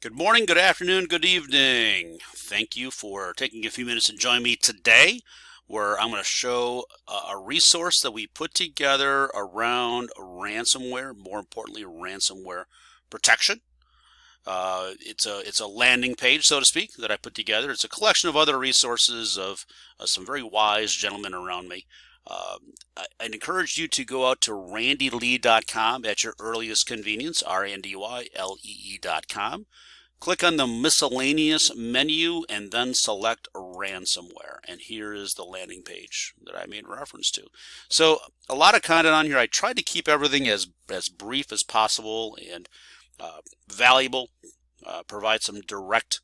Good morning, good afternoon, good evening. Thank you for taking a few minutes to join me today, where I'm going to show a resource that we put together around ransomware, more importantly, ransomware protection. It's a landing page, so to speak, that I put together. It's a collection of other resources of some very wise gentlemen around me. I'd encourage you to go out to randylee.com at your earliest convenience, RANDYLEE.com. Click on the miscellaneous menu and then select ransomware. And here is the landing page that I made reference to. So a lot of content on here. I tried to keep everything as brief as possible and valuable, provide some direct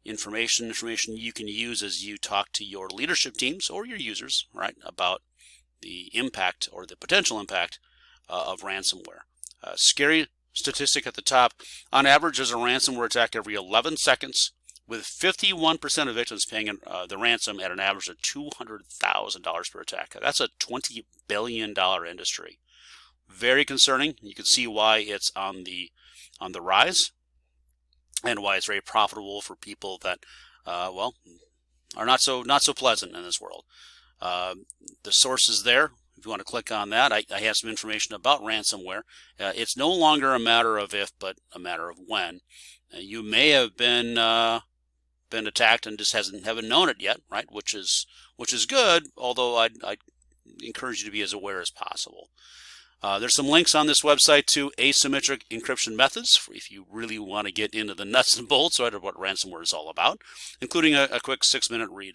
information you can use as you talk to your leadership teams or your users, right, about the impact or the potential impact of ransomware. Scary statistic at the top. On average, there's a ransomware attack every 11 seconds, with 51% of victims paying the ransom at an average of $200,000 per attack. That's a $20 billion industry. Very concerning. You can see why it's on the rise, and why it's very profitable for people that, well, are not so pleasant in this world. The source is there. If you want to click on that, I have some information about ransomware. It's no longer a matter of if, but a matter of when. You may have been attacked and just haven't known it yet, right? Which is good. Although I'd encourage you to be as aware as possible. There's some links on this website to asymmetric encryption methods if you really want to get into the nuts and bolts, right, of what ransomware is all about, including a quick 6-minute read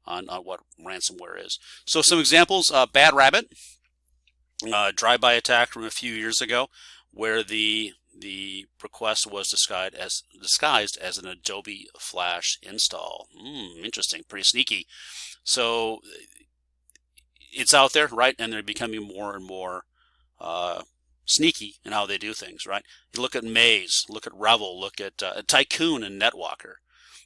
on what ransomware is. So some examples: Bad Rabbit, drive-by attack from a few years ago, where the request was disguised as an Adobe Flash install. Interesting, pretty sneaky. So it's out there, right? And they're becoming more and more sneaky in how they do things, right? You look at Maze, look at Revel, look at Tycoon and NetWalker.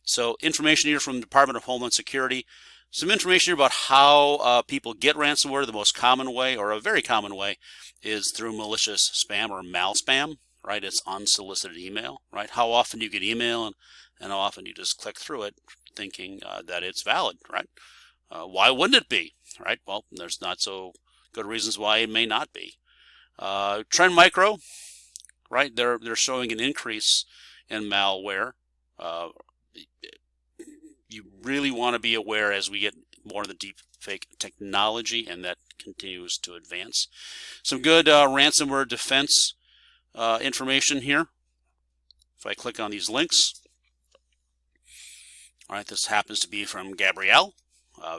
So information here from the Department of Homeland Security. Some information here about how people get ransomware. The most common way, or a very common way, is through malicious spam or mal spam, right? It's unsolicited email, right? How often you get email and how often you just click through it thinking that it's valid, right? Why wouldn't it be, right? Well, there's not so good reasons why it may not be. Trend Micro, right? They're showing an increase in malware. You really want to be aware as we get more of the deep fake technology, and that continues to advance. Some good ransomware defense information here. If I click on these links, all right, this happens to be from Gabrielle.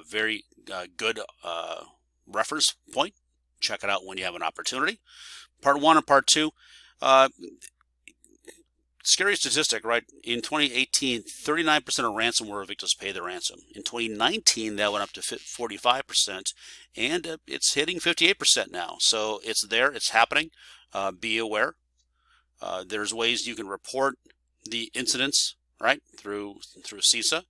Very good reference point. Check it out when you have an opportunity. Part 1 and Part 2. Scary statistic, right? In 2018, 39% of ransomware victims pay the ransom. In 2019, that went up to 45%, and it's hitting 58% now. So it's there, it's happening. Be aware. There's ways you can report the incidents, right, through CISA.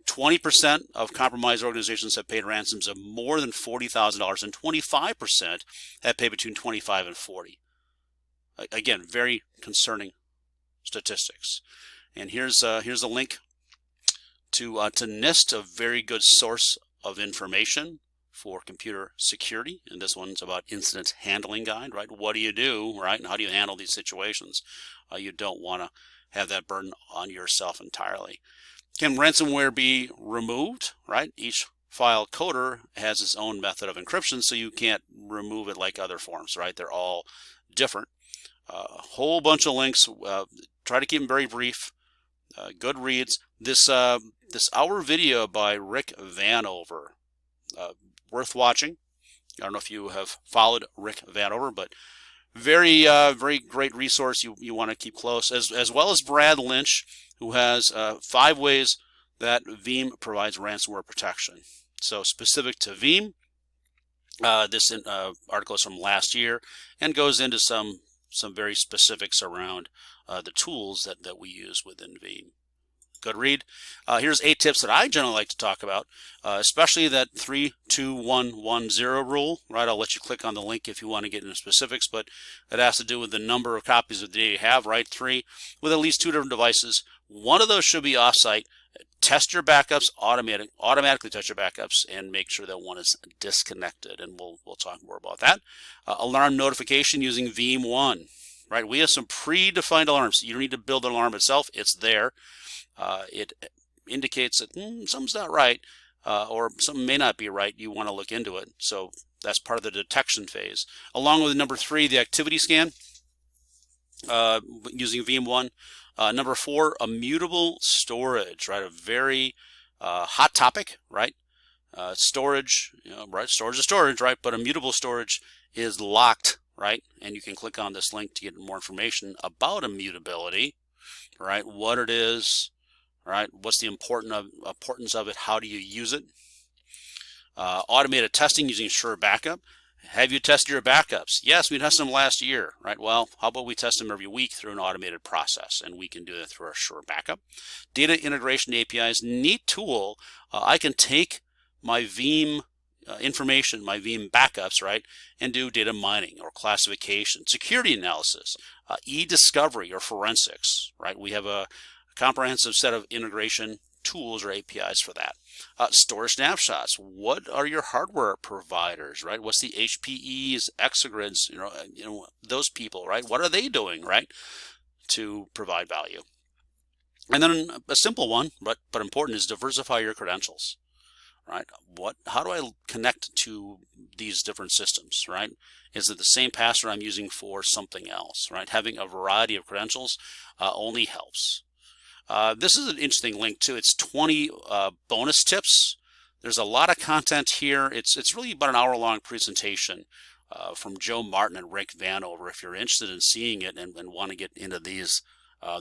20% of compromised organizations have paid ransoms of more than $40,000, and 25% have paid between $25,000 and $40,000. Again, very concerning statistics. And here's a link to NIST, a very good source of information for computer security. And this one's about incident handling guide, right? What do you do, right? And how do you handle these situations? You don't want to have that burden on yourself entirely. Can ransomware be removed, right? Each file coder has its own method of encryption, so you can't remove it like other forms, right? They're all different. A whole bunch of links. Try to keep them very brief. Good reads. This hour video by Rick Vanover, worth watching. I don't know if you have followed Rick Vanover, but very great resource you want to keep close, as well as Brad Lynch, who has 5 ways that Veeam provides ransomware protection. So specific to Veeam, this article is from last year and goes into some very specifics around the tools that we use within Veeam. good read. Here's 8 tips that I generally like to talk about, especially that 3-2-1-1-0 rule, right? I'll let you click on the link if you want to get into specifics, but it has to do with the number of copies of the data you have, right? 3 with at least 2 different devices. One of those should be offsite. Test your backups, automatically test your backups, and make sure that one is disconnected, and we'll talk more about that. Alarm notification using Veeam1, right? We have some predefined alarms. You don't need to build an alarm itself. It's there. It indicates that something's not right, or something may not be right. You want to look into it. So that's part of the detection phase. Along with number 3, the activity scan using Veeam1. Number 4, immutable storage, right? A very hot topic, right? Storage, right? Storage is storage, right? But immutable storage is locked, right? And you can click on this link to get more information about immutability, right? What it is, right? What's the importance of it? How do you use it? Automated testing using Sure Backup. Have you tested your backups? Yes, we tested them last year, right? Well, how about we test them every week through an automated process, and we can do that through our Sure Backup. Data integration APIs, neat tool. I can take my Veeam information, my Veeam backups, right, and do data mining or classification, security analysis, e-discovery or forensics, right? We have a comprehensive set of integration tools or APIs for that. Storage snapshots. What are your hardware providers, right? What's the HPEs, Exagrids, those people, right? What are they doing, right, to provide value? And then a simple one, but important, is diversify your credentials, right? How do I connect to these different systems, right? Is it the same password I'm using for something else, right? Having a variety of credentials only helps. This is an interesting link too. It's 20 bonus tips. There's a lot of content here. It's really about an hour-long presentation from Joe Martin and Rick Vanover. If you're interested in seeing it and want to get into these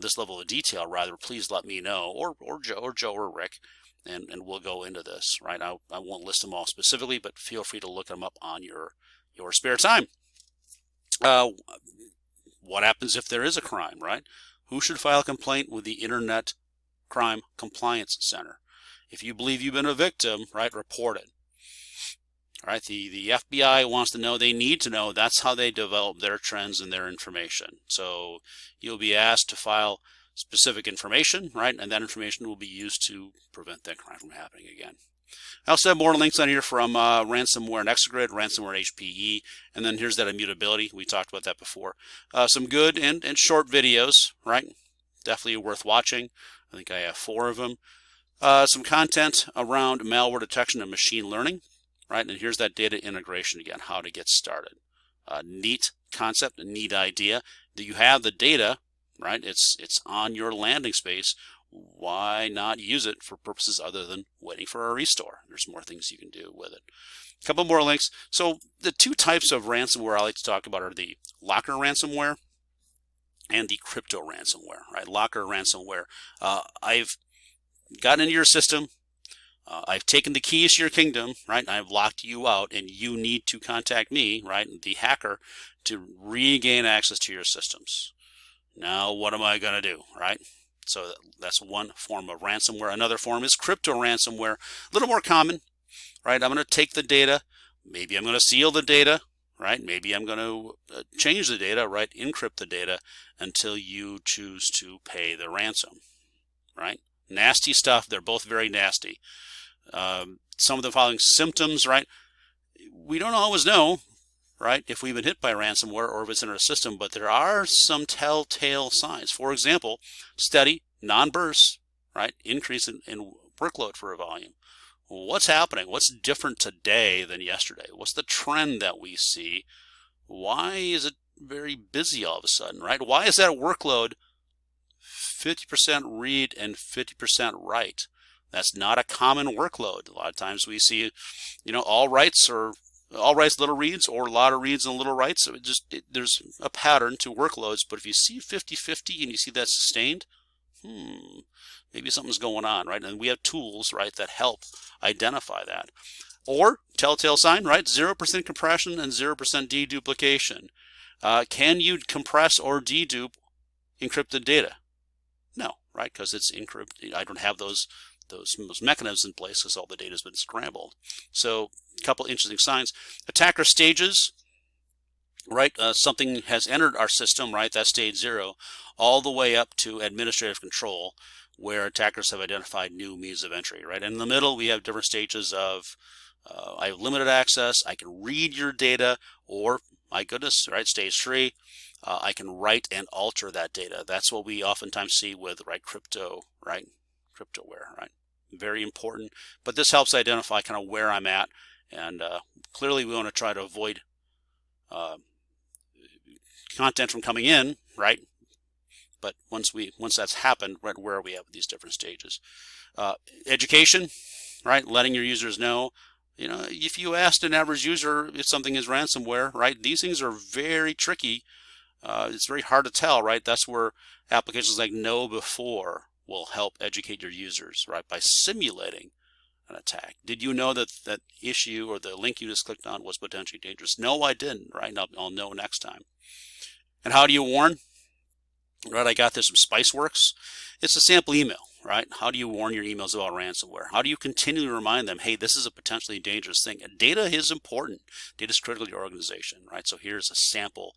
this level of detail, rather, please let me know, or Joe or Rick, and we'll go into this. Right? I won't list them all specifically, but feel free to look them up on your spare time. What happens if there is a crime, right? Who should file a complaint with the Internet Crime Compliance Center? If you believe you've been a victim, right, report it. All right, the FBI wants to know, they need to know. That's how they develop their trends and their information. So you'll be asked to file specific information, right, and that information will be used to prevent that crime from happening again. I also have more links on here from ransomware and Exagrid, ransomware HPE, and then here's that immutability. We talked about that before. Some good and short videos, right? Definitely worth watching. I think I have 4 of them. Some content around malware detection and machine learning, right? And here's that data integration again, how to get started. Neat concept, a neat idea. That you have the data, right? It's on your landing space. Why not use it for purposes other than waiting for a restore? There's more things you can do with it. A couple more links. So the 2 types of ransomware I like to talk about are the locker ransomware and the crypto ransomware, right? Locker ransomware. I've gotten into your system. I've taken the keys to your kingdom, right? And I've locked you out, and you need to contact me, right, the hacker, to regain access to your systems. Now, what am I going to do, right? So that's one form of ransomware. Another form is crypto ransomware, a little more common, right? I'm going to take the data. Maybe I'm going to seal the data, right? Maybe I'm going to change the data, right? Encrypt the data until you choose to pay the ransom, right? Nasty stuff. They're both very nasty. Some of the following symptoms, right? We don't always know, right, if we've been hit by ransomware or if it's in our system, but there are some telltale signs. For example, steady, non-bursts, right, increase in workload for a volume. What's happening? What's different today than yesterday? What's the trend that we see? Why is it very busy all of a sudden, right? Why is that workload 50% read and 50% write? That's not a common workload. A lot of times we see, all writes little reads, or a lot of reads and little writes. So there's a pattern to workloads. But if you see 50-50 and you see that sustained, maybe something's going on, right? And we have tools, right, that help identify that. Or telltale sign, right? 0% compression and 0% deduplication. Can you compress or dedupe encrypted data? No, right? Because it's encrypted. I don't have those mechanisms in place because all the data has been scrambled. So a couple interesting signs. Attacker stages, right? Something has entered our system, right? That's stage 0, all the way up to administrative control, where attackers have identified new means of entry, right? And in the middle, we have different stages of I have limited access, I can read your data, or my goodness, right? Stage 3, I can write and alter that data. That's what we oftentimes see with cryptoware, right? Very important. But this helps identify kind of where I'm at, and clearly we want to try to avoid content from coming in, right? But once that's happened, right, where are we at with these different stages? Education, right? Letting your users know. If you asked an average user if something is ransomware, right? These things are very tricky. It's very hard to tell, right? That's where applications like Know Before will help educate your users, right? By simulating an attack. Did you know that that issue or the link you just clicked on was potentially dangerous? No, I didn't, right? I'll know next time. And how do you warn? Right, I got this from Spiceworks. It's a sample email, right? How do you warn your emails about ransomware? How do you continually remind them, hey, this is a potentially dangerous thing? Data is important. Data is critical to your organization, right? So here's a sample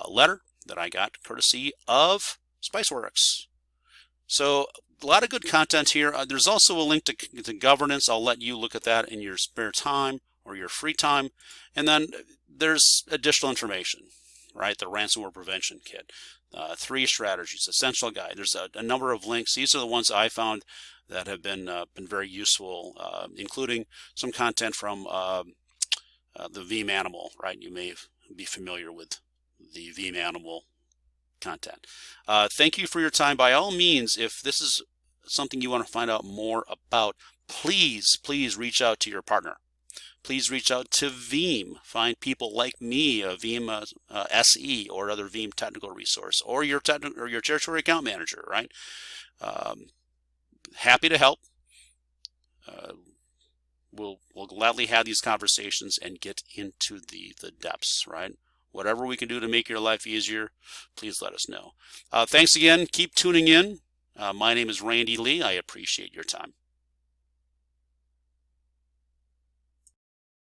letter that I got courtesy of Spiceworks. So a lot of good content here. There's also a link to governance. I'll let you look at that in your spare time or your free time. And then there's additional information, right? The ransomware prevention kit. 3 strategies, essential guide. There's a number of links. These are the ones I found that have been very useful, including some content from the Veeam Animal, right? You may be familiar with the Veeam Animal content. Thank you for your time. By all means, if this is something you want to find out more about, please reach out to your partner. Please reach out to Veeam. Find people like me, a Veeam SE or other Veeam technical resource, or your territory account manager, right? Happy to help. We'll gladly have these conversations and get into the depths, right? Whatever we can do to make your life easier, please let us know. Thanks again. Keep tuning in. My name is Randy Lee. I appreciate your time.